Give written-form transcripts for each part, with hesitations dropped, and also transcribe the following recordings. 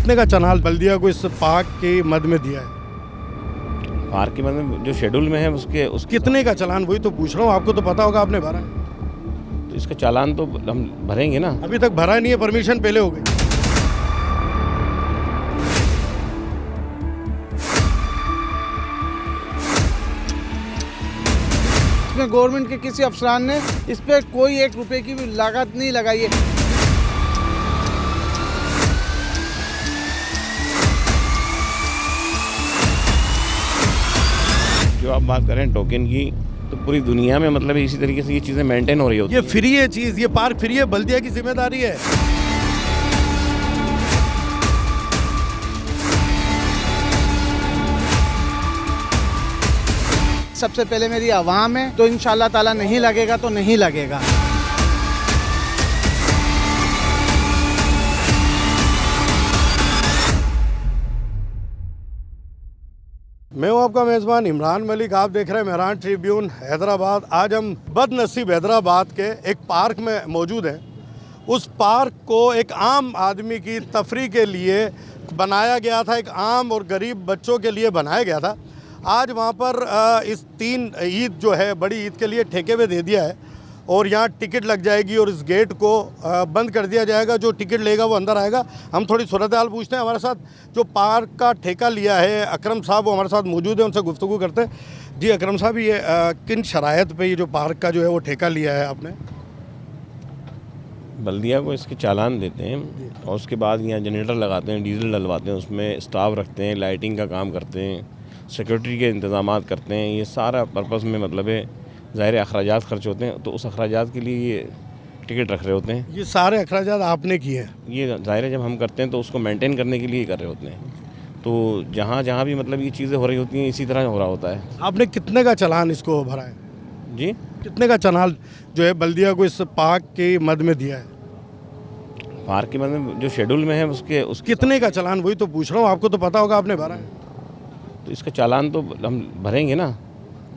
कितने का चनाल बल्दिया को इस पार्क के मद में दिया है? पार्क के मतलब जो शेड्यूल में है उसके कितने का चालान, वही तो पूछ रहा हूँ, आपको तो पता होगा, आपने भरा है। तो इसका चालान तो हम भरेंगे ना। अभी तक भरा नहीं है, परमिशन पहले हो गई। इसमें गवर्नमेंट के किसी अफसरान ने इस पे कोई 1 रुपए की भी लागत नहीं लगाई है। जो आप बात करें टोकन की, तो पूरी दुनिया में मतलब इसी तरीके से ये चीज़ें मेंटेन हो रही होती ये फ्री है चीज़, ये पार्क फ्री है, बल्दिया की जिम्मेदारी है। सबसे पहले मेरी आवाम है, तो इंशाल्लाह ताला नहीं लगेगा तो नहीं लगेगा। मैं हूं आपका मेज़बान इमरान मलिक, आप देख रहे हैं मेहरान ट्रिब्यून हैदराबाद। आज हम बदनसीब हैदराबाद के एक पार्क में मौजूद हैं। उस पार्क को एक आम आदमी की तफरी के लिए बनाया गया था, एक आम और गरीब बच्चों के लिए बनाया गया था। आज वहाँ पर इस 3 ईद जो है, बड़ी ईद के लिए ठेके पे दे दिया है और यहाँ टिकट लग जाएगी और इस गेट को बंद कर दिया जाएगा। जो टिकट लेगा वो अंदर आएगा। हम थोड़ी सूरत हाल पूछते हैं। हमारे साथ जो पार्क का ठेका लिया है अकरम साहब, वो हमारे साथ मौजूद है, उनसे गुफ्तगू करते हैं। जी अकरम साहब, ये किन शराइत पे ये जो पार्क का जो है वो ठेका लिया है आपने? बल्दिया को इसके चालान देते हैं और उसके बाद यहाँ जनरेटर लगाते हैं, डीजल डलवाते हैं, उसमें स्टाफ रखते हैं, लाइटिंग का काम करते हैं, सिक्योरिटी के इंतज़ामात करते हैं। ये सारा पर्पज़ में मतलब है, ज़ाहिर अखराजात खर्च होते हैं, तो उस अखराजात के लिए ये टिकट रख रहे होते हैं। ये सारे अखराजात आपने किए हैं? ये ज़ाहिर है जब हम करते हैं तो उसको मेंटेन करने के लिए कर रहे होते हैं। तो जहाँ जहाँ भी मतलब ये चीज़ें हो रही होती हैं इसी तरह हो रहा होता है। आपने कितने का चालान इसको भरा है? जी, कितने का चालान जो है बल्दिया को इस पार्क के मद में दिया है? पार्क के मतलब जो शेड्यूल में है उसके कितने का चालान, वही तो पूछ रहा हूँ, आपको तो पता होगा, आपने भरा है। तो इसका चालान तो हम भरेंगे ना।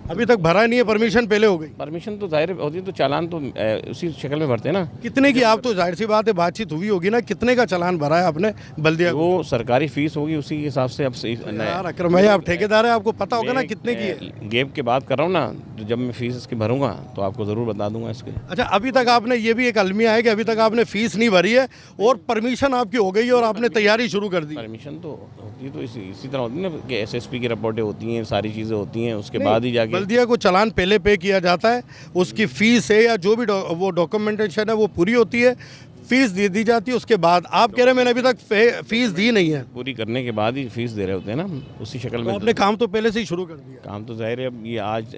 अभी तक भरा नहीं है, परमिशन पहले हो गई। परमिशन तो जाहिर होती है, तो चालान तो उसी शक्ल में भरते हैं ना। कितने की, आप तो जाहिर सी बात है बातचीत हुई होगी ना, कितने का चालान भरा है आपने बल्दिया को? वो सरकारी फीस होगी, उसी के हिसाब से अब यार अकरम भाई, आप ठेकेदार हैं, आपको पता होगा ना कितने की है। गेप के बात कर रहा हूँ ना, तो जब मैं फीस इसकी भरूंगा तो आपको ज़रूर बता दूंगा इसके। अच्छा, अभी तक आपने, ये भी एक अलमिया है कि अभी तक आपने फीस नहीं भरी है और परमिशन आपकी हो गई है और आपने तैयारी शुरू कर दी। परमिशन तो होती है, तो इसी तरह होती है ना कि SSP की रिपोर्टें होती हैं, सारी चीज़ें होती हैं, उसके बाद ही जाके बल्दिया को चालान पहले पे किया जाता है, उसकी फीस है या जो भी वो डॉक्यूमेंटेशन है वो पूरी होती है, फीस दे दी जाती है। उसके बाद आप कह रहे हैं मैंने अभी तक फीस दी नहीं है। पूरी करने के बाद ही फीस दे रहे होते हैं ना, उसी शक्ल में। आपने काम तो पहले से ही शुरू कर दिया? काम तो जाहिर है, अब ये आज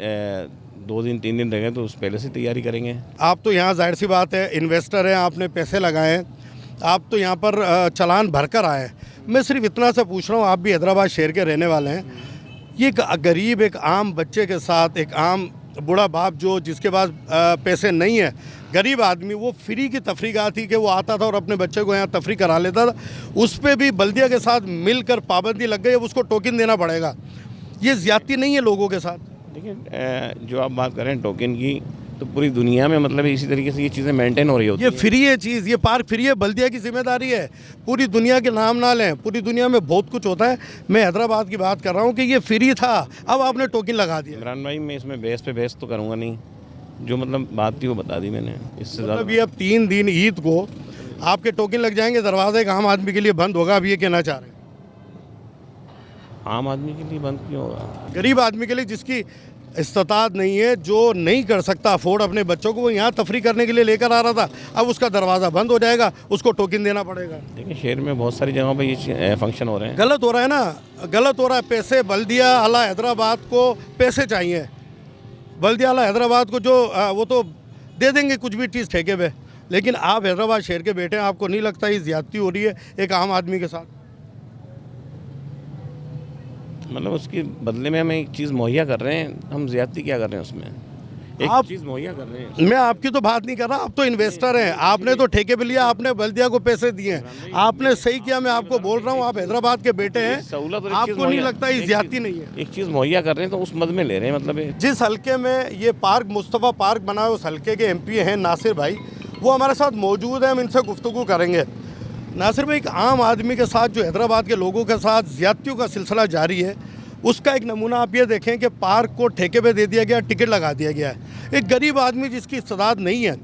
2 दिन 3 दिन रह गए, तो उस पहले से तैयारी करेंगे। आप तो यहाँ जाहिर सी बात है इन्वेस्टर हैं, आपने पैसे लगाए हैं, आप तो यहाँ पर चालान भर कर आए हैं। मैं सिर्फ इतना सा पूछ रहा हूँ, आप भी हैदराबाद शहर के रहने वाले हैं, ये एक गरीब, एक आम बच्चे के साथ, एक आम बूढ़ा बाप जो जिसके पास पैसे नहीं है, गरीब आदमी, वो फ्री की तफरीगाह थी कि वो आता था और अपने बच्चे को यहाँ तफरी करा लेता था, उस पर भी बल्दिया के साथ मिलकर पाबंदी लग गई। अब उसको टोकन देना पड़ेगा। ये ज़्यादती नहीं है लोगों के साथ? देखिए, जो आप बात करें टोकन की, तो पूरी दुनिया में मतलब इसी तरीके से ये चीज़ें मेंटेन हो रही होती ये हैं। फ्री है चीज़, ये पार्क फ्री है, बल्दिया की जिम्मेदारी है। पूरी दुनिया के नाम ना लें, पूरी दुनिया में बहुत कुछ होता है। मैं हैदराबाद की बात कर रहा हूँ कि ये फ्री था, अब आपने टोकन लगा दिया। इमरान भाई, मैं इसमें बहस पे बहस तो करूँगा नहीं, जो मतलब बात थी वो बता दी मैंने, इससे ज़्यादा। मतलब ये अब 3 दिन ईद को आपके टोकन लग जाएंगे, दरवाज़ा एक आम आदमी के लिए बंद होगा, अब ये कहना चाह रहे हैं? आम आदमी के लिए बंद क्यों होगा? गरीब आदमी के लिए, जिसकी इस्तात नहीं है, जो नहीं कर सकता अफोर्ड अपने बच्चों को, वो यहाँ तफरी करने के लिए लेकर आ रहा था, अब उसका दरवाज़ा बंद हो जाएगा, उसको टोकन देना पड़ेगा। देखिए, शहर में बहुत सारी जगहों पर ये फंक्शन हो रहे हैं। गलत हो रहा है ना, गलत हो रहा है। पैसे बल्दिया आला हैदराबाद को पैसे चाहिए। बल्दिया आला हैदराबाद को जो वो तो दे देंगे कुछ भी चीज़ ठेके पे, लेकिन आप हैदराबाद शहर के बेटे हैं, आपको नहीं लगता ये ज़्यादती हो रही है एक आम आदमी के साथ? मतलब उसके बदले में हम एक चीज़ मुहैया कर रहे हैं, हम ज़्यादती क्या कर रहे हैं उसमें? एक चीज़ मुहैया कर रहे हैं। मैं आपकी तो बात नहीं कर रहा, आप तो इन्वेस्टर हैं, आपने तो ठेके पे लिया, आपने बल्दिया को पैसे दिए हैं, आपने सही किया। मैं आपको बोल रहा हूँ, आप हैदराबाद के बेटे हैं, आपको नहीं लगता ये ज़्यादती नहीं है? एक चीज़ मुहैया कर रहे हैं तो उस मद में ले रहे हैं। मतलब जिस हल्के में ये पार्क मुस्तफ़ा पार्क बना है, उस हल्के के MP हैं नासिर भाई, वो हमारे साथ मौजूद हैं, हम इनसे गुफ्तगू करेंगे। नासिर भाई, एक आम आदमी के साथ जो हैदराबाद के लोगों के साथ ज़्यादतियों का सिलसिला जारी है, उसका एक नमूना आप ये देखें कि पार्क को ठेके पे दे दिया गया, टिकट लगा दिया गया है। एक गरीब आदमी जिसकी इस्तेदाद नहीं है,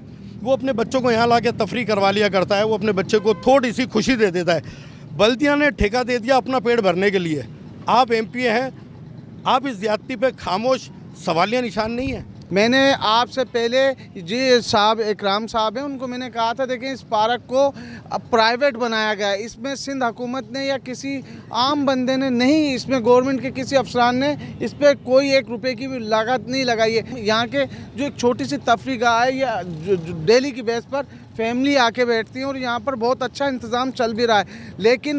वो अपने बच्चों को यहाँ ला के तफरी करवा लिया करता है, वो अपने बच्चे को थोड़ी सी खुशी दे देता है। बल्दिया ने ठेका दे दिया अपना पेट भरने के लिए। आप MP हैं, आप इस ज़्यादती पे खामोश, सवालिया निशान नहीं है? मैंने आपसे पहले जी साहब इकराम साहब हैं, उनको मैंने कहा था देखें इस पार्क को अब प्राइवेट बनाया गया है, इसमें सिंध हुकूमत ने या किसी आम बंदे ने नहीं, इसमें गवर्नमेंट के किसी अफसरान ने इस पर कोई 1 रुपये की भी लागत नहीं लगाई है। यहाँ के जो एक छोटी सी तफरी गाह है या जो डेली की बेस पर फैमिली आके बैठती है और यहाँ पर बहुत अच्छा इंतज़ाम चल भी रहा है। लेकिन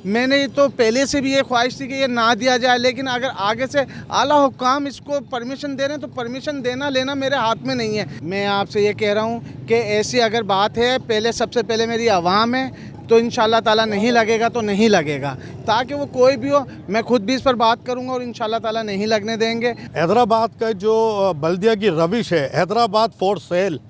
मैंने तो पहले से भी ये ख्वाहिश थी कि ये ना दिया जाए, लेकिन अगर आगे से आला हुक्काम इसको परमिशन दे रहे हैं तो परमिशन देना लेना मेरे हाथ में नहीं है। मैं आपसे ये कह रहा हूँ कि ऐसी अगर बात है, पहले सबसे पहले मेरी आवाम है, तो इंशाल्लाह ताला नहीं लगेगा तो नहीं लगेगा, ताकि वो कोई भी हो, मैं खुद भी इस पर बात करूँगा और इंशाल्लाह ताला नहीं लगने देंगे। हैदराबाद का जो बल्दिया की रविश है, हैदराबाद फॉर सेल,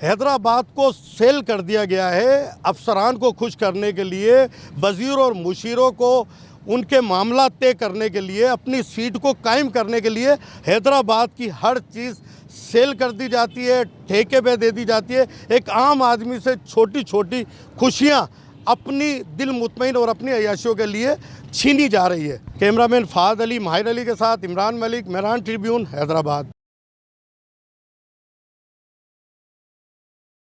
हैदराबाद को सेल कर दिया गया है अफसरान को खुश करने के लिए, वज़ीर और मुशीरों को उनके मामला तय करने के लिए, अपनी सीट को कायम करने के लिए हैदराबाद की हर चीज़ सेल कर दी जाती है, ठेके पे दे दी जाती है। एक आम आदमी से छोटी छोटी खुशियाँ अपनी दिल मुतमईन और अपनी अयाशियों के लिए छीनी जा रही है। कैमरामैन फ़ाद अली, माहिर अली के साथ इमरान मलिक, मेहरान ट्रिब्यून, हैदराबाद।